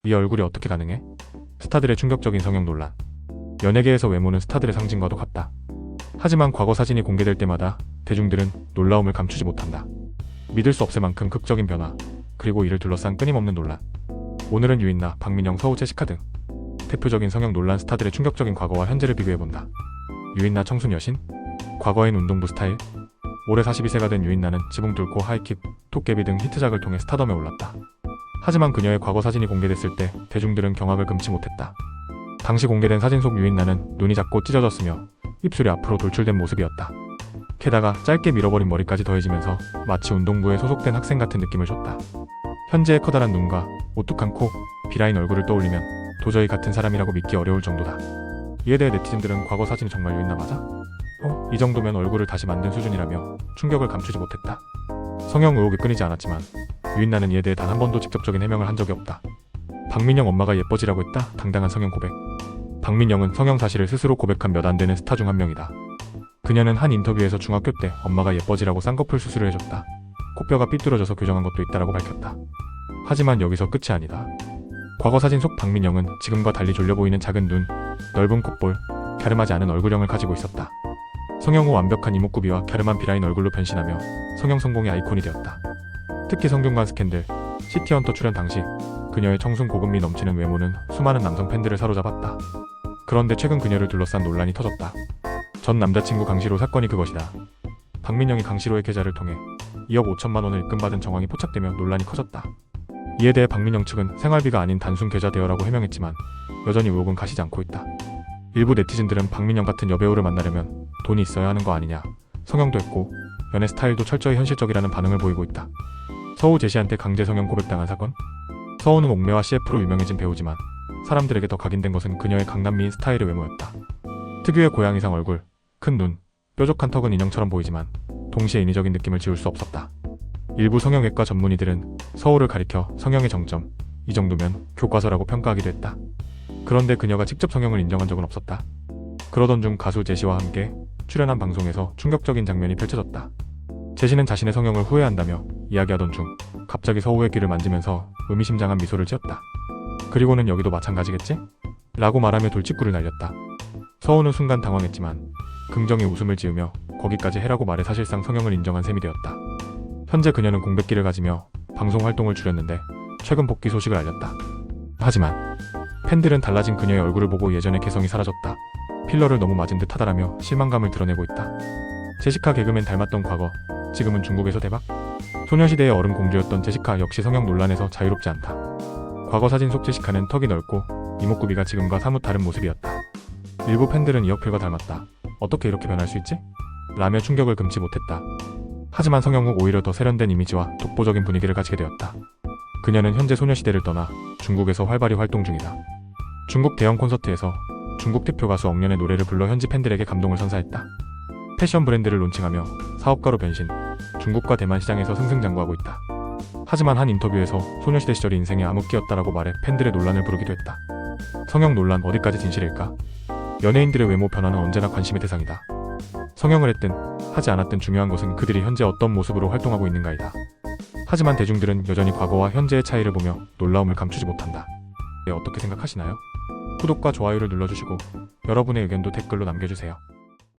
이 얼굴이 어떻게 가능해? 스타들의 충격적인 성형 논란. 연예계에서 외모는 스타들의 상징과도 같다. 하지만 과거 사진이 공개될 때마다 대중들은 놀라움을 감추지 못한다. 믿을 수 없을 만큼 극적인 변화, 그리고 이를 둘러싼 끊임없는 논란. 오늘은 유인나, 박민영, 서우, 제시카 등 대표적인 성형 논란 스타들의 충격적인 과거와 현재를 비교해본다. 유인나 청순 여신? 과거엔 운동부 스타일? 올해 42세가 된 유인나는 지붕 뚫고 하이킥, 토깨비 등 히트작을 통해 스타덤에 올랐다. 하지만 그녀의 과거 사진이 공개됐을 때 대중들은 경악을 금치 못했다. 당시 공개된 사진 속 유인나는 눈이 작고 찢어졌으며 입술이 앞으로 돌출된 모습이었다. 게다가 짧게 밀어버린 머리까지 더해지면서 마치 운동부에 소속된 학생 같은 느낌을 줬다. 현재의 커다란 눈과 오뚝한 코, 비라인 얼굴을 떠올리면 도저히 같은 사람이라고 믿기 어려울 정도다. 이에 대해 네티즌들은 과거 사진이 정말 유인나 맞아? 이 정도면 얼굴을 다시 만든 수준이라며 충격을 감추지 못했다. 성형 의혹이 끊이지 않았지만 유인나는 이에 대해 단 한 번도 직접적인 해명을 한 적이 없다. 박민영 엄마가 예뻐지라고 했다. 당당한 성형 고백. 박민영은 성형 사실을 스스로 고백한 몇 안 되는 스타 중 한 명이다. 그녀는 한 인터뷰에서 중학교 때 엄마가 예뻐지라고 쌍꺼풀 수술을 해줬다. 코뼈가 삐뚤어져서 교정한 것도 있다라고 밝혔다. 하지만 여기서 끝이 아니다. 과거 사진 속 박민영은 지금과 달리 졸려 보이는 작은 눈, 넓은 콧볼, 갸름하지 않은 얼굴형을 가지고 있었다. 성형 후 완벽한 이목구비와 갸름한 비라인 얼굴로 변신하며 성형 성공의 아이콘이 되었다. 특히 성균관 스캔들, 시티헌터 출연 당시 그녀의 청순 고급미 넘치는 외모는 수많은 남성 팬들을 사로잡았다. 그런데 최근 그녀를 둘러싼 논란이 터졌다. 전 남자친구 강시로 사건이 그것이다. 박민영이 강시로의 계좌를 통해 2억 5천만 원을 입금받은 정황이 포착되며 논란이 커졌다. 이에 대해 박민영 측은 생활비가 아닌 단순 계좌 대여라고 해명했지만 여전히 의혹은 가시지 않고 있다. 일부 네티즌들은 박민영 같은 여배우를 만나려면 돈이 있어야 하는 거 아니냐, 성형도 했고 연애 스타일도 철저히 현실적이라는 반응을 보이고 있다. 서우 제시한테 강제 성형 고백당한 사건? 서우는 옥매와 CF로 유명해진 배우지만 사람들에게 더 각인된 것은 그녀의 강남미인 스타일의 외모였다. 특유의 고양이상 얼굴, 큰 눈, 뾰족한 턱은 인형처럼 보이지만 동시에 인위적인 느낌을 지울 수 없었다. 일부 성형외과 전문의들은 서우를 가리켜 성형의 정점, 이 정도면 교과서라고 평가하기도 했다. 그런데 그녀가 직접 성형을 인정한 적은 없었다. 그러던 중 가수 제시와 함께 출연한 방송에서 충격적인 장면이 펼쳐졌다. 제시는 자신의 성형을 후회한다며 이야기하던 중 갑자기 서우의 귀를 만지면서 의미심장한 미소를 지었다. 그리고는 여기도 마찬가지겠지? 라고 말하며 돌직구를 날렸다. 서우는 순간 당황했지만 긍정의 웃음을 지으며 거기까지 해라고 말해 사실상 성형을 인정한 셈이 되었다. 현재 그녀는 공백기를 가지며 방송 활동을 줄였는데 최근 복귀 소식을 알렸다. 하지만 팬들은 달라진 그녀의 얼굴을 보고 예전의 개성이 사라졌다. 필러를 너무 맞은 듯 하다라며 실망감을 드러내고 있다. 제시카 개그맨 닮았던 과거, 지금은 중국에서 대박? 소녀시대의 얼음 공주였던 제시카 역시 성형 논란에서 자유롭지 않다. 과거 사진 속 제시카는 턱이 넓고 이목구비가 지금과 사뭇 다른 모습이었다. 일부 팬들은 이어필과 닮았다. 어떻게 이렇게 변할 수 있지? 라며 충격을 금치 못했다. 하지만 성형 후 오히려 더 세련된 이미지와 독보적인 분위기를 가지게 되었다. 그녀는 현재 소녀시대를 떠나 중국에서 활발히 활동 중이다. 중국 대형 콘서트에서 중국 대표 가수 억년의 노래를 불러 현지 팬들에게 감동을 선사했다. 패션 브랜드를 론칭하며 사업가로 변신, 중국과 대만 시장에서 승승장구하고 있다. 하지만 한 인터뷰에서 소녀시대 시절이 인생의 암흑기였다라고 말해 팬들의 논란을 부르기도 했다. 성형 논란 어디까지 진실일까? 연예인들의 외모 변화는 언제나 관심의 대상이다. 성형을 했든 하지 않았든 중요한 것은 그들이 현재 어떤 모습으로 활동하고 있는가이다. 하지만 대중들은 여전히 과거와 현재의 차이를 보며 놀라움을 감추지 못한다. 어떻게 생각하시나요? 구독과 좋아요를 눌러주시고 여러분의 의견도 댓글로 남겨주세요.